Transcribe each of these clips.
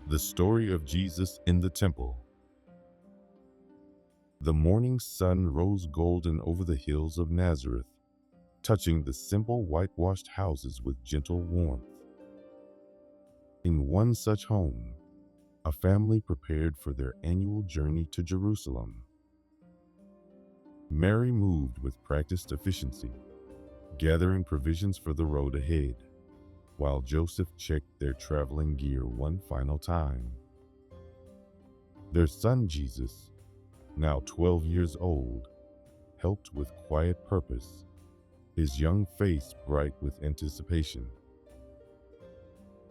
The story of Jesus in the temple. The morning sun rose golden over the hills of Nazareth, touching the simple whitewashed houses with gentle warmth. In one such home, a family prepared for their annual journey to Jerusalem. Mary moved with practiced efficiency, gathering provisions for the road ahead, while Joseph checked their traveling gear one final time. Their son Jesus, now 12 years old, helped with quiet purpose, his young face bright with anticipation.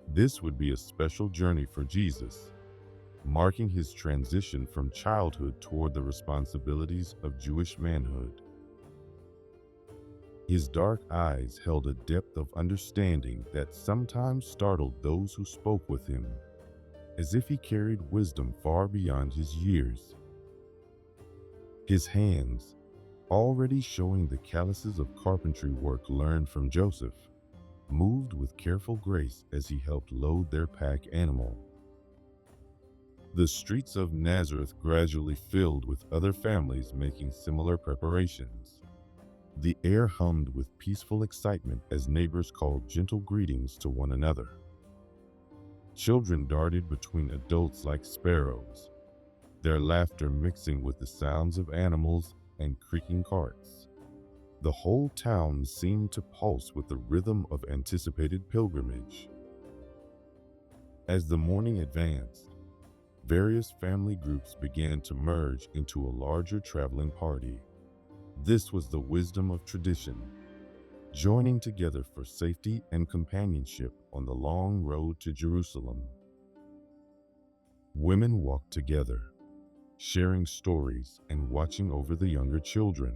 This would be a special journey for Jesus, marking his transition from childhood toward the responsibilities of Jewish manhood. His dark eyes held a depth of understanding that sometimes startled those who spoke with him, as if he carried wisdom far beyond his years. His hands, already showing the calluses of carpentry work learned from Joseph, moved with careful grace as he helped load their pack animal. The streets of Nazareth gradually filled with other families making similar preparations. The air hummed with peaceful excitement as neighbors called gentle greetings to one another. Children darted between adults like sparrows, their laughter mixing with the sounds of animals and creaking carts. The whole town seemed to pulse with the rhythm of anticipated pilgrimage. As the morning advanced, various family groups began to merge into a larger traveling party. This was the wisdom of tradition, joining together for safety and companionship on the long road to Jerusalem. Women walked together, sharing stories and watching over the younger children.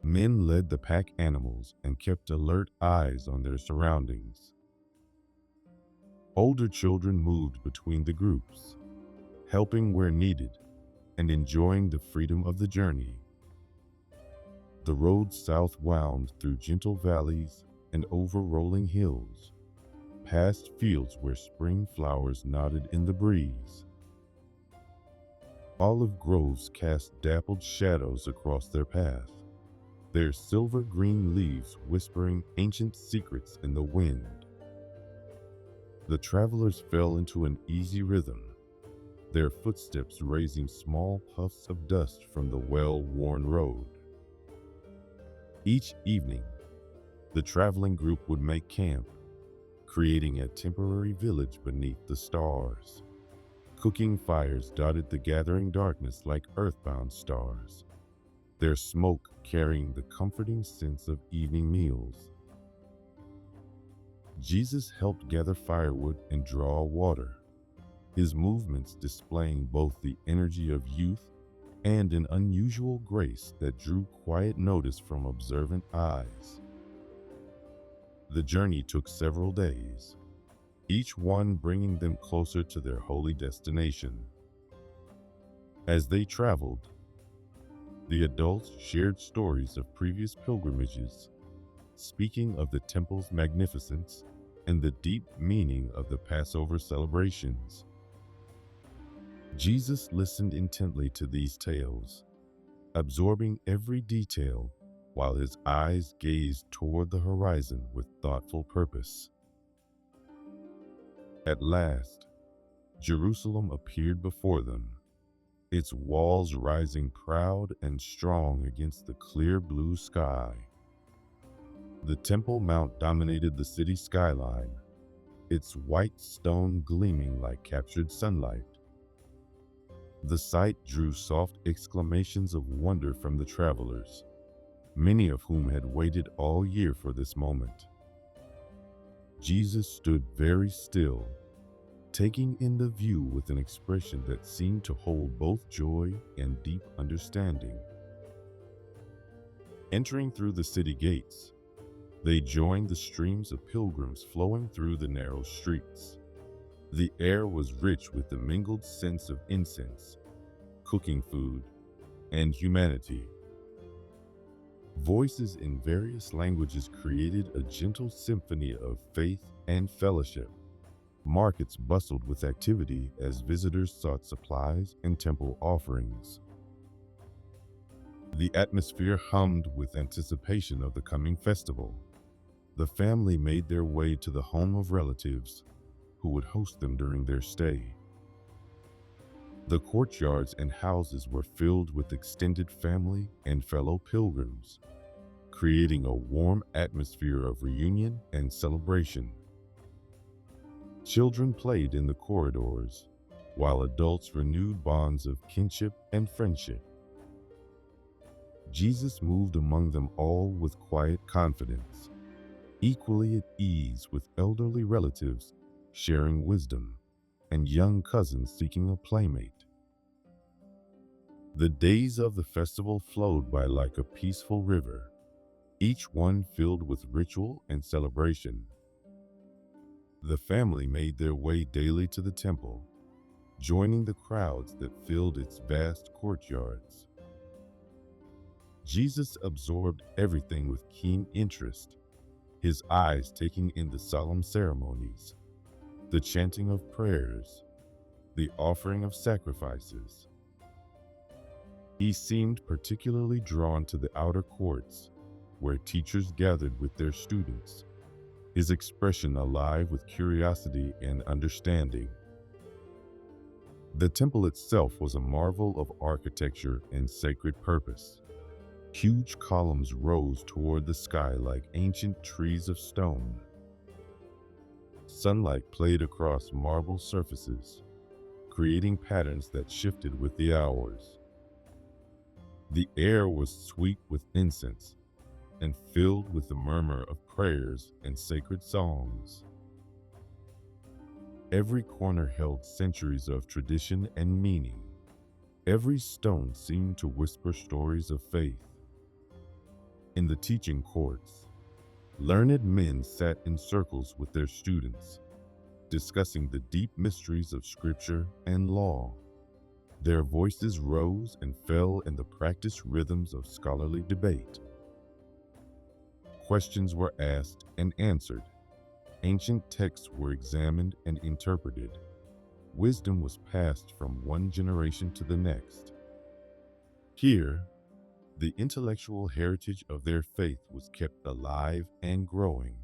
Men led the pack animals and kept alert eyes on their surroundings. Older children moved between the groups, helping where needed and enjoying the freedom of the journey. The road south wound through gentle valleys and over rolling hills, past fields where spring flowers nodded in the breeze. Olive groves cast dappled shadows across their path, their silver-green leaves whispering ancient secrets in the wind. The travelers fell into an easy rhythm, their footsteps raising small puffs of dust from the well-worn road. Each evening, the traveling group would make camp, creating a temporary village beneath the stars. Cooking fires dotted the gathering darkness like earthbound stars, their smoke carrying the comforting sense of evening meals. Jesus helped gather firewood and draw water, his movements displaying both the energy of youth and an unusual grace that drew quiet notice from observant eyes. The journey took several days, each one bringing them closer to their holy destination. As they traveled, the adults shared stories of previous pilgrimages, speaking of the temple's magnificence and the deep meaning of the Passover celebrations. Jesus listened intently to these tales, absorbing every detail while his eyes gazed toward the horizon with thoughtful purpose. At last, Jerusalem appeared before them, its walls rising proud and strong against the clear blue sky. The Temple Mount dominated the city skyline, its white stone gleaming like captured sunlight. The sight drew soft exclamations of wonder from the travelers, many of whom had waited all year for this moment. Jesus stood very still, taking in the view with an expression that seemed to hold both joy and deep understanding. Entering through the city gates, they joined the streams of pilgrims flowing through the narrow streets. The air was rich with the mingled scents of incense, cooking food, and humanity. Voices in various languages created a gentle symphony of faith and fellowship. Markets bustled with activity as visitors sought supplies and temple offerings. The atmosphere hummed with anticipation of the coming festival. The family made their way to the home of relatives who would host them during their stay. The courtyards and houses were filled with extended family and fellow pilgrims, creating a warm atmosphere of reunion and celebration. Children played in the corridors, while adults renewed bonds of kinship and friendship. Jesus moved among them all with quiet confidence, equally at ease with elderly relatives sharing wisdom and young cousins seeking a playmate. The days of the festival flowed by like a peaceful river, each one filled with ritual and celebration. The family made their way daily to the temple, joining the crowds that filled its vast courtyards. Jesus absorbed everything with keen interest, his eyes taking in the solemn ceremonies, the chanting of prayers, the offering of sacrifices. He seemed particularly drawn to the outer courts, where teachers gathered with their students, his expression alive with curiosity and understanding. The temple itself was a marvel of architecture and sacred purpose. Huge columns rose toward the sky like ancient trees of stone. Sunlight played across marble surfaces, creating patterns that shifted with the hours. The air was sweet with incense and filled with the murmur of prayers and sacred songs. Every corner held centuries of tradition and meaning. Every stone seemed to whisper stories of faith. In the teaching courts, learned men sat in circles with their students, discussing the deep mysteries of scripture and law. Their voices rose and fell in the practiced rhythms of scholarly debate. Questions were asked and answered. Ancient texts were examined and interpreted. Wisdom was passed from one generation to the next. Here, the intellectual heritage of their faith was kept alive and growing.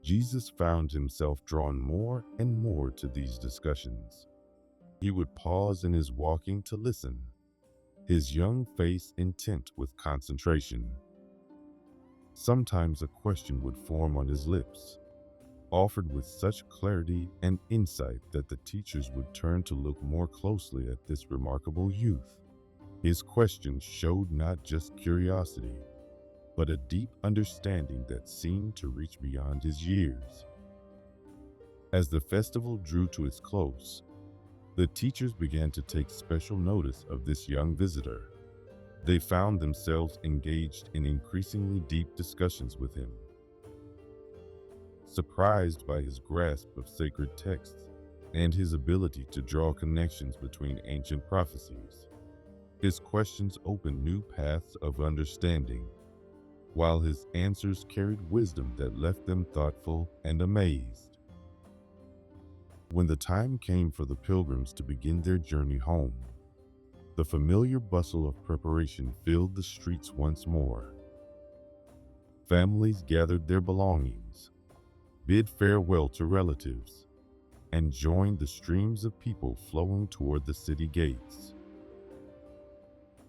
Jesus found himself drawn more and more to these discussions. He would pause in his walking to listen, his young face intent with concentration. Sometimes a question would form on his lips, offered with such clarity and insight that the teachers would turn to look more closely at this remarkable youth. His questions showed not just curiosity, but a deep understanding that seemed to reach beyond his years. As the festival drew to its close, the teachers began to take special notice of this young visitor. They found themselves engaged in increasingly deep discussions with him. Surprised by his grasp of sacred texts and his ability to draw connections between ancient prophecies, his questions opened new paths of understanding, while his answers carried wisdom that left them thoughtful and amazed. When the time came for the pilgrims to begin their journey home, the familiar bustle of preparation filled the streets once more. Families gathered their belongings, bid farewell to relatives, and joined the streams of people flowing toward the city gates.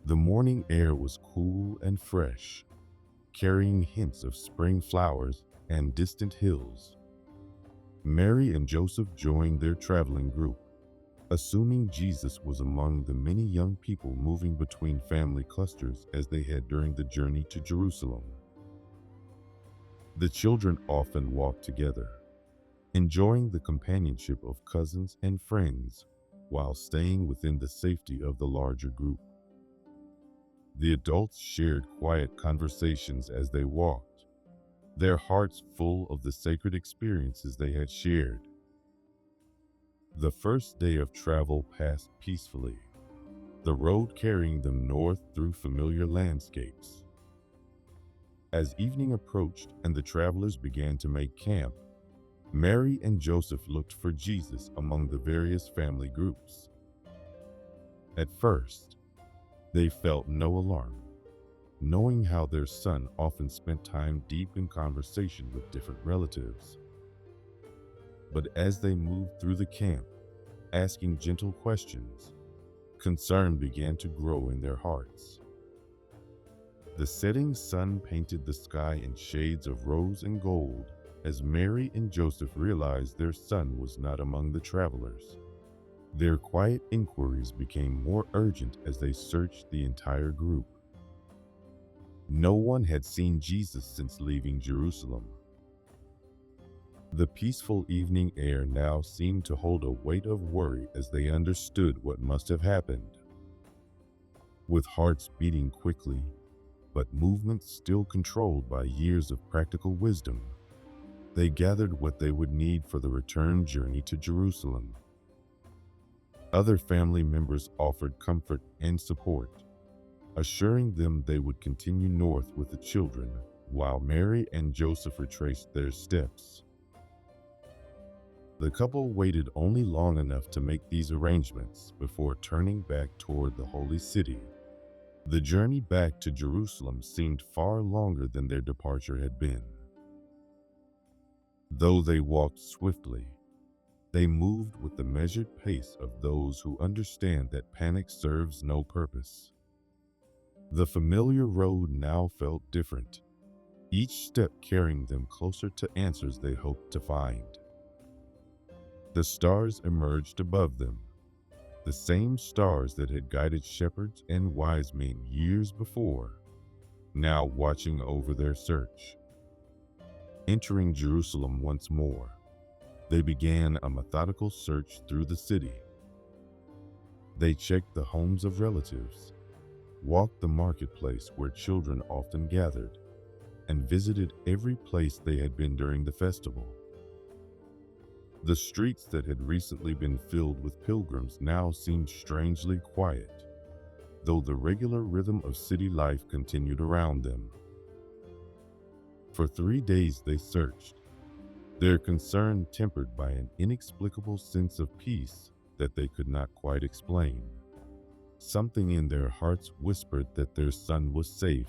The morning air was cool and fresh, carrying hints of spring flowers and distant hills. Mary and Joseph joined their traveling group, assuming Jesus was among the many young people moving between family clusters as they had during the journey to Jerusalem. The children often walked together, enjoying the companionship of cousins and friends while staying within the safety of the larger group. The adults shared quiet conversations as they walked, their hearts full of the sacred experiences they had shared. The first day of travel passed peacefully, the road carrying them north through familiar landscapes. As evening approached and the travelers began to make camp, Mary and Joseph looked for Jesus among the various family groups. At first, they felt no alarm, knowing how their son often spent time deep in conversation with different relatives. But as they moved through the camp, asking gentle questions, concern began to grow in their hearts. The setting sun painted the sky in shades of rose and gold as Mary and Joseph realized their son was not among the travelers. Their quiet inquiries became more urgent as they searched the entire group. No one had seen Jesus since leaving Jerusalem. The peaceful evening air now seemed to hold a weight of worry as they understood what must have happened. With hearts beating quickly, but movements still controlled by years of practical wisdom, they gathered what they would need for the return journey to Jerusalem. Other family members offered comfort and support, assuring them they would continue north with the children, while Mary and Joseph retraced their steps. The couple waited only long enough to make these arrangements before turning back toward the holy city. The journey back to Jerusalem seemed far longer than their departure had been. Though they walked swiftly, they moved with the measured pace of those who understand that panic serves no purpose. The familiar road now felt different, each step carrying them closer to answers they hoped to find. The stars emerged above them, the same stars that had guided shepherds and wise men years before, now watching over their search. Entering Jerusalem once more, they began a methodical search through the city. They checked the homes of relatives, walked the marketplace where children often gathered, and visited every place they had been during the festival. The streets that had recently been filled with pilgrims now seemed strangely quiet, though the regular rhythm of city life continued around them. For 3 days they searched, their concern tempered by an inexplicable sense of peace that they could not quite explain. Something in their hearts whispered that their son was safe,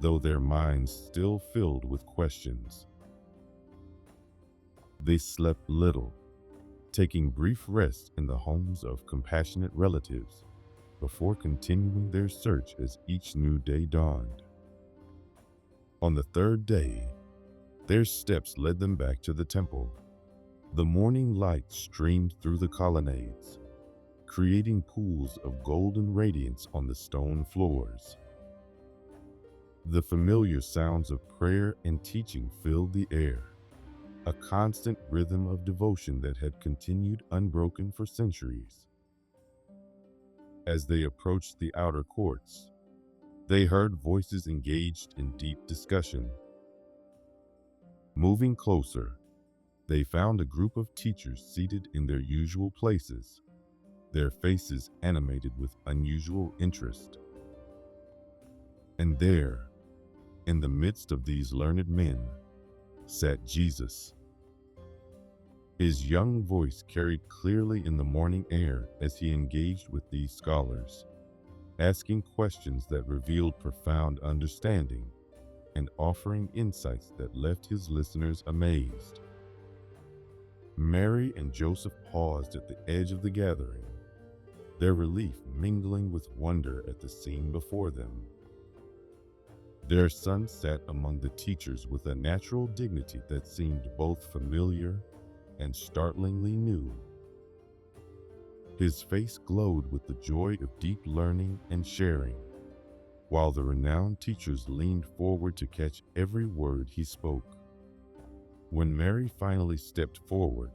though their minds still filled with questions. They slept little, taking brief rests in the homes of compassionate relatives before continuing their search as each new day dawned. On the 3rd day, their steps led them back to the temple. The morning light streamed through the colonnades, creating pools of golden radiance on the stone floors. The familiar sounds of prayer and teaching filled the air, a constant rhythm of devotion that had continued unbroken for centuries. As they approached the outer courts, they heard voices engaged in deep discussion. Moving closer, they found a group of teachers seated in their usual places, their faces animated with unusual interest. And there, in the midst of these learned men, sat Jesus. His young voice carried clearly in the morning air as he engaged with these scholars, asking questions that revealed profound understanding and offering insights that left his listeners amazed. Mary and Joseph paused at the edge of the gathering, their relief mingling with wonder at the scene before them. Their son sat among the teachers with a natural dignity that seemed both familiar and startlingly new. His face glowed with the joy of deep learning and sharing, while the renowned teachers leaned forward to catch every word he spoke. When Mary finally stepped forward,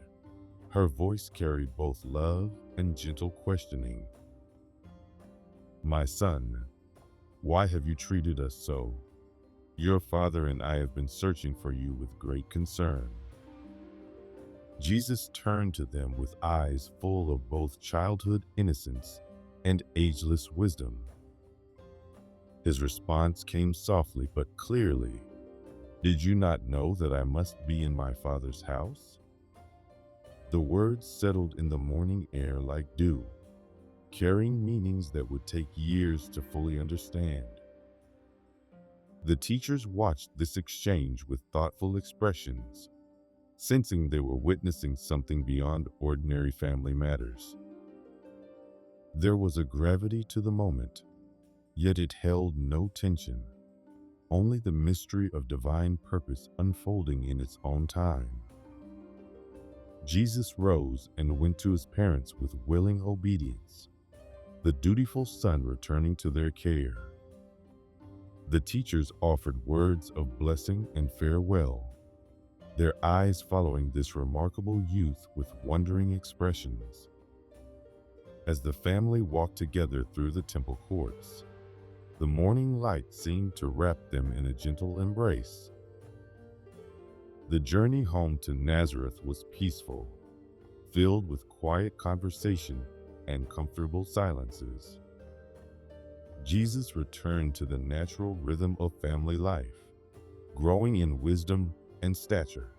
her voice carried both love and gentle questioning. "My son, why have you treated us so? Your father and I have been searching for you with great concern." Jesus turned to them with eyes full of both childhood innocence and ageless wisdom. His response came softly but clearly. "Did you not know that I must be in my Father's house?" The words settled in the morning air like dew, carrying meanings that would take years to fully understand. The teachers watched this exchange with thoughtful expressions, sensing they were witnessing something beyond ordinary family matters. There was a gravity to the moment, yet it held no tension, only the mystery of divine purpose unfolding in its own time. Jesus rose and went to his parents with willing obedience, the dutiful son returning to their care. The teachers offered words of blessing and farewell, their eyes following this remarkable youth with wondering expressions. As the family walked together through the temple courts, the morning light seemed to wrap them in a gentle embrace. The journey home to Nazareth was peaceful, filled with quiet conversation and comfortable silences. Jesus returned to the natural rhythm of family life, growing in wisdom and stature.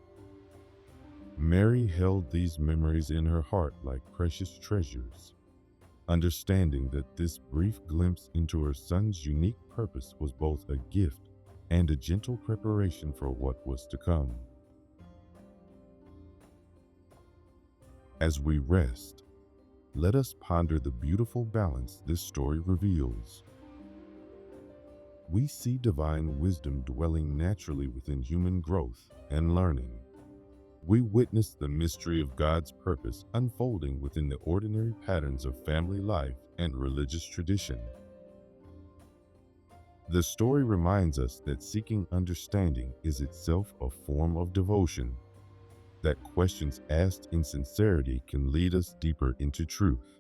Mary held these memories in her heart like precious treasures, understanding that this brief glimpse into her son's unique purpose was both a gift and a gentle preparation for what was to come. As we rest, let us ponder the beautiful balance this story reveals. We see divine wisdom dwelling naturally within human growth and learning. We witness the mystery of God's purpose unfolding within the ordinary patterns of family life and religious tradition. The story reminds us that seeking understanding is itself a form of devotion, that questions asked in sincerity can lead us deeper into truth.